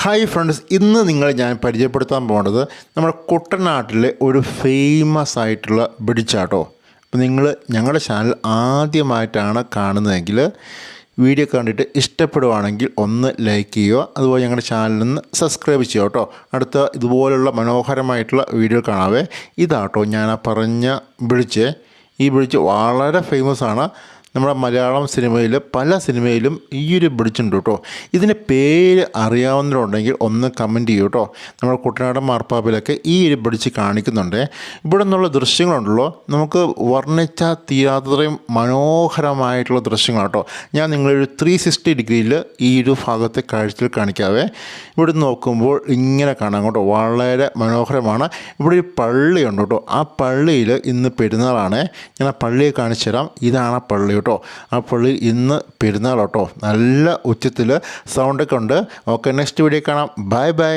Hi friends, ഇന്ന് ഞാൻ പരിചയപ്പെടുത്താൻ പോകുന്നത് നമ്മുടെ കുട്ടനാട്ടിലെ ഒരു ഫേമസ് ആയിട്ടുള്ള ബ്രിഡ്ജാട്ടോ. അപ്പോൾ നിങ്ങൾ ഞങ്ങളുടെ ചാനൽ ആദ്യമായിട്ടാണ് കാണുന്നതെങ്കിൽ വീഡിയോ കണ്ടിട്ട് ഇഷ്ടപ്പെടുവാണെങ്കിൽ ഒന്ന് ലൈക്ക് ചെയ്യുക, അതുപോലെ ഞങ്ങളുടെ ചാനലിൽ നിന്ന് സബ്സ്ക്രൈബ് ചെയ്യുക കേട്ടോ. അടുത്ത ഇതുപോലുള്ള മനോഹരമായിട്ടുള്ള വീഡിയോ കാണാവേ. ഇതാട്ടോ ഞാൻ പറഞ്ഞ ബ്രിഡ്ജ്. ഈ ബ്രിഡ്ജ് വളരെ ഫേമസ് ആണ്. നമ്മുടെ മലയാളം സിനിമയിൽ പല സിനിമയിലും ഈ ഒരു ബ്രിഡ്ജ് ഉണ്ട് കേട്ടോ. ഇതിൻ്റെ പേര് അറിയാവുന്നവരുണ്ടെങ്കിൽ ഒന്ന് കമൻറ്റ് ചെയ്യൂ കേട്ടോ. നമ്മുടെ കുട്ടനാടൻ മാർപ്പാപ്പിലൊക്കെ ഈ ഒരു ബ്രിഡ്ജ് കാണിക്കുന്നുണ്ട്. ഇവിടെ നിന്നുള്ള ദൃശ്യങ്ങളുണ്ടല്ലോ, നമുക്ക് വർണ്ണിച്ചാൽ തീരാത്തത്രയും മനോഹരമായിട്ടുള്ള ദൃശ്യങ്ങളാണ് കേട്ടോ. ഞാൻ നിങ്ങളൊരു 360 ഡിഗ്രിയിൽ ഈ ഒരു ഭാഗത്തെ കാഴ്ചയിൽ കാണിക്കാവേ. ഇവിടെ നോക്കുമ്പോൾ ഇങ്ങനെ കാണാം കേട്ടോ, വളരെ മനോഹരമാണ്. ഇവിടെ ഒരു പള്ളിയുണ്ട് കേട്ടോ. ആ പള്ളിയിൽ ഇന്ന് പെരുന്നാളാണ്. ഞാൻ ആ പള്ളിയെ കാണിച്ചു തരാം. ഇതാണ് ആ പള്ളി കേട്ടോ. ആ പള്ളി ഇന്ന് പെരുന്നാൾ കേട്ടോ. നല്ല ഉച്ചത്തിൽ സൗണ്ടൊക്കെ ഉണ്ട്. ഓക്കെ, നെക്സ്റ്റ് വീഡിയോ കാണാം. Bye bye.